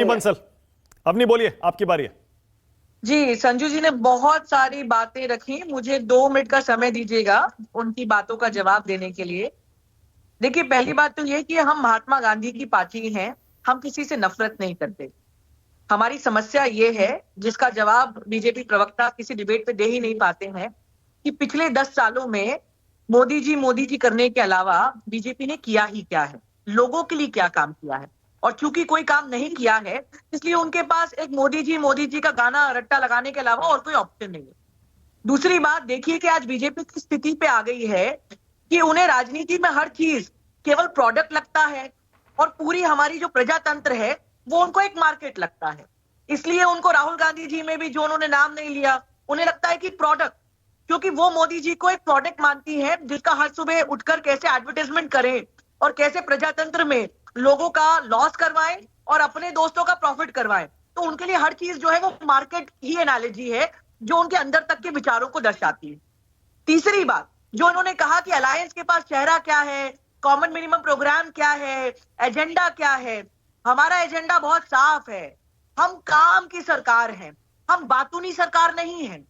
अवनी बंसल, अवनी बोलिए, आपकी बारी है। जी, संजू जी ने बहुत सारी बातें रखी, मुझे 2 मिनट का समय दीजिएगा उनकी बातों का जवाब देने के लिए। देखिए, पहली बात तो ये कि हम महात्मा गांधी की पार्टी हैं, हम किसी से नफरत नहीं करते। हमारी समस्या ये है, जिसका जवाब बीजेपी प्रवक्ता किसी डिबेट पे दे ही नहीं पाते हैं, कि पिछले 10 सालों में मोदी जी करने के अलावा बीजेपी ने किया ही क्या है, लोगों के लिए क्या काम किया है। और चूंकि कोई काम नहीं किया है, इसलिए उनके पास एक मोदी जी का गाना रट्टा लगाने के अलावा और कोई ऑप्शन नहीं है। दूसरी बात देखिए कि आज बीजेपी की स्थिति पे आ गई है कि उन्हें राजनीति में हर चीज केवल प्रोडक्ट लगता है, और पूरी हमारी जो प्रजातंत्र है वो उनको एक मार्केट लगता है। इसलिए उनको राहुल गांधी जी में भी जो उन्होंने नाम नहीं लिया, उन्हें लगता है कि प्रोडक्ट, क्योंकि वो मोदी जी को एक प्रोडक्ट मानती है जिसका हर सुबह उठकर कैसे एडवर्टाइजमेंट करें और कैसे प्रजातंत्र में लोगों का लॉस करवाएं और अपने दोस्तों का प्रॉफिट करवाएं। तो उनके लिए हर चीज जो है वो मार्केट ही एनालॉजी है, जो उनके अंदर तक के विचारों को दर्शाती है। तीसरी बात, जो उन्होंने कहा कि अलायंस के पास चेहरा क्या है, कॉमन मिनिमम प्रोग्राम क्या है, एजेंडा क्या है। हमारा एजेंडा बहुत साफ है, हम काम की सरकार हैं, हम बातूनी सरकार नहीं हैं,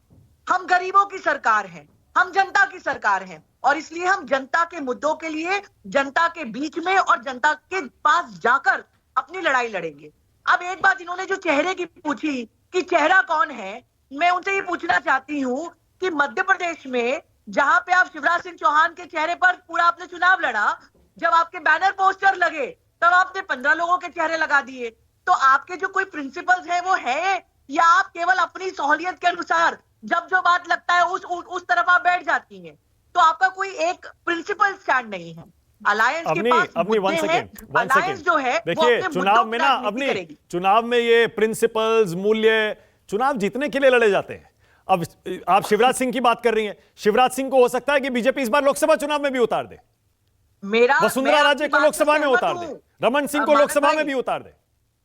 हम गरीबों की सरकार हैं, हम जनता की सरकार हैं, और इसलिए हम जनता के मुद्दों के लिए जनता के बीच में और जनता के पास जाकर अपनी लड़ाई लड़ेंगे। अब एक बात इन्होंने जो चेहरे की पूछी कि चेहरा कौन है, मैं उनसे ये पूछना चाहती हूं कि मध्य प्रदेश में जहां पे आप शिवराज सिंह चौहान के चेहरे पर पूरा आपने चुनाव लड़ा, जब आपके बैनर पोस्टर लगे तब आपने 15 लोगों के चेहरे लगा दिए। तो आपके जो कोई प्रिंसिपल्स है वो है, या आप केवल अपनी सहूलियत के अनुसार जब जो बात लगता है उस तरफ आप बैठ जाती हैं? तो आपका कोई एक प्रिंसिपल स्टैंड नहीं है। अलायंस के पास मुद्दे हैं, अलायंस जो है देखिए, चुनाव में ना अपनी चुनाव में ये प्रिंसिपल्स, मूल्य चुनाव जीतने के लिए लड़े जाते हैं। अब आप शिवराज सिंह की बात कर रही हैं, शिवराज सिंह को हो सकता है कि बीजेपी इस बार लोकसभा चुनाव में भी उतार दे, वसुंधरा राजे को लोकसभा में उतार दे, रमन सिंह को लोकसभा में भी उतार दे।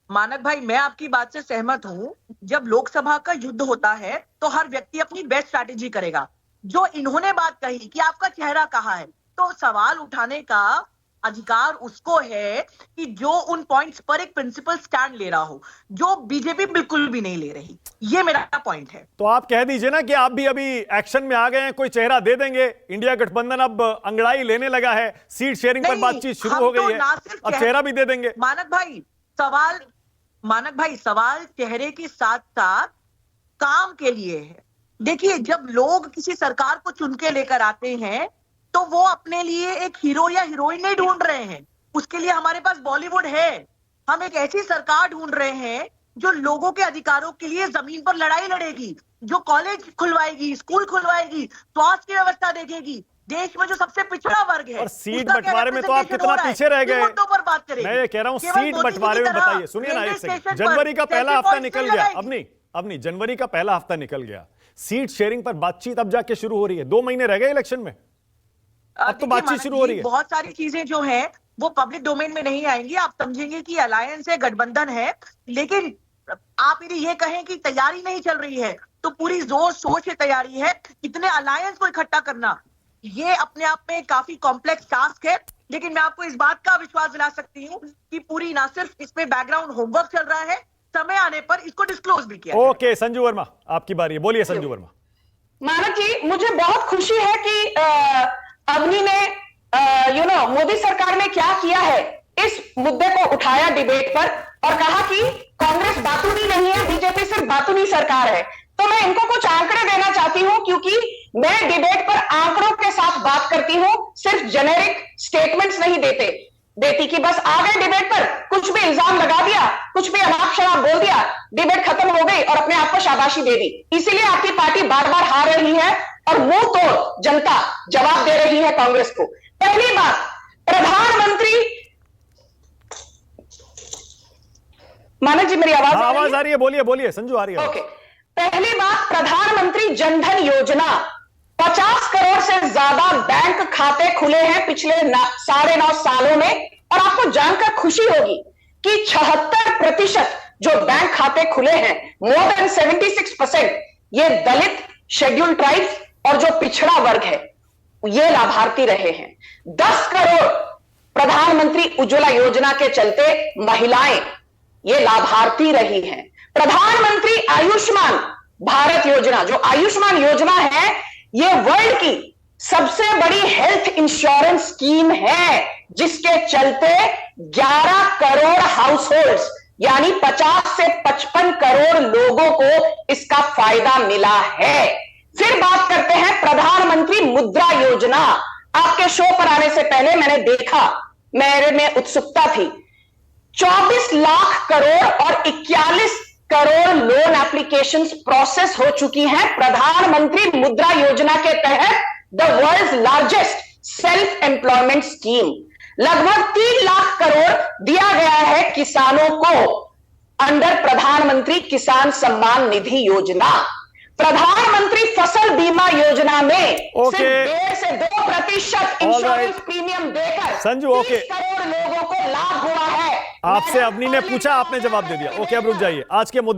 मानक भाई, मैं आपकी बात से सहमत हूं। जब लोकसभा का युद्ध होता है तो हर व्यक्ति अपनी बेस्ट स्ट्रैटेजी करेगा। जो इन्होंने बात कही कि आपका चेहरा कहां है, तो सवाल उठाने का अधिकार उसको है कि जो उन पॉइंट्स पर एक प्रिंसिपल स्टैंड ले रहा हो, जो बीजेपी बिल्कुल भी नहीं ले रही। ये मेरा पॉइंट है। तो आप कह दीजिए ना कि आप भी अभी एक्शन में आ गए हैं, कोई चेहरा दे देंगे। इंडिया गठबंधन अब अंगड़ाई लेने लगा है, सीट शेयरिंग पर बातचीत शुरू हो गई है, अब चेहरा भी दे देंगे। मानक भाई, सवाल चेहरे के साथ साथ काम के लिए है। देखिए, जब लोग किसी सरकार को चुन के लेकर आते हैं तो वो अपने लिए एक हीरो या हीरोइन नहीं ढूंढ रहे हैं, उसके लिए हमारे पास बॉलीवुड है। हम एक ऐसी सरकार ढूंढ रहे हैं जो लोगों के अधिकारों के लिए जमीन पर लड़ाई लड़ेगी, जो कॉलेज खुलवाएगी, स्कूल खुलवाएगी, स्वास्थ्य की व्यवस्था देखेगी, देश में जो सबसे पिछड़ा वर्ग है। और सीट बंटवारे में तो आप कितना पीछे रह गए। पर बात करेंगे। मैं ये कह रहा हूं, सीट बंटवारे में बताइए। सुनिए ना एक सेकंड, जनवरी का पहला हफ्ता निकल गया, अब नहीं जनवरी का पहला हफ्ता निकल गया, सीट शेयरिंग पर बातचीत अब जाके शुरू हो रही है। 2 महीने रह गए इलेक्शन में, अब तो बातचीत शुरू हो रही है। बहुत सारी चीजें जो हैं वो पब्लिक डोमेन में नहीं आएंगी। आप समझेंगे कि अलायंस है, गठबंधन है, लेकिन आप यदि ये कहें कि तैयारी नहीं चल रही है तो पूरी जोर सोच से तैयारी है। इतने अलायंस को इकट्ठा करना ये अपने आप में काफी कॉम्प्लेक्स टास्क है, लेकिन मैं आपको इस बात का विश्वास दिला सकती हूँ कि पूरी ना सिर्फ इसमें बैकग्राउंड होमवर्क चल रहा है, समय आने पर इसको डिस्क्लोज भी किया। ओके, संजू वर्मा आपकी बारी है, बोलिए संजू वर्मा। मानक जी, मुझे बहुत खुशी है कि अवनी ने मोदी सरकार ने क्या किया है इस मुद्दे को उठाया डिबेट पर और कहा कि कांग्रेस बातूनी नहीं है, बीजेपी सिर्फ बातूनी सरकार है। तो मैं इनको कुछ आंकड़े देना चाहती हूं, क्योंकि मैं डिबेट पर आंकड़ों के साथ बात करती हूं, सिर्फ जेनेरिक स्टेटमेंट्स नहीं देती कि बस आ गए डिबेट पर, कुछ भी इल्जाम लगा दिया, कुछ भी अनाप शनाप बोल दिया, डिबेट खत्म हो गई और अपने आप को शाबाशी दे दी। इसीलिए आपकी पार्टी बार बार हार रही है और मुंह तोड़ जनता जवाब दे रही है कांग्रेस को। पहली बात, प्रधानमंत्री, मानक जी मेरी आवाज आ रही है? बोलिए संजू, आ रही है। ओके, पहली बात, प्रधानमंत्री जनधन योजना, 50 करोड़ से ज्यादा बैंक खाते खुले हैं पिछले 9.5 सालों में। और आपको जानकर खुशी होगी कि 76% जो बैंक खाते खुले हैं, मोर देन 76%, ये दलित, शेड्यूल ट्राइब्स और जो पिछड़ा वर्ग है ये लाभार्थी रहे हैं। 10 करोड़ प्रधानमंत्री उज्ज्वला योजना के चलते महिलाएं ये लाभार्थी रही हैं। प्रधानमंत्री आयुष्मान भारत योजना, जो आयुष्मान योजना है, ये वर्ल्ड की सबसे बड़ी हेल्थ इंश्योरेंस स्कीम है, जिसके चलते 11 करोड़ हाउस होल्ड्स यानी 50 से 55 करोड़ लोगों को इसका फायदा मिला है। फिर बात करते हैं प्रधानमंत्री मुद्रा योजना। आपके शो पर आने से पहले मैंने देखा, मेरे में उत्सुकता थी, 24 लाख करोड़ और 41 करोड़ लोन एप्लीकेशंस प्रोसेस हो चुकी हैं प्रधानमंत्री मुद्रा योजना के तहत, the world's largest self employment scheme. लगभग 3 लाख करोड़ दिया गया है किसानों को अंडर प्रधानमंत्री किसान सम्मान निधि योजना। प्रधानमंत्री फसल बीमा योजना में सिर्फ 1.5 से 2% इंश्योरेंस प्रीमियम देकर संजू, 30 करोड़ लोगों को लाभ हुआ है। आपसे अवनी ने पूछा, आपने जवाब दे दिया। ओके, अब रुक जाइए। आज के मुद्दे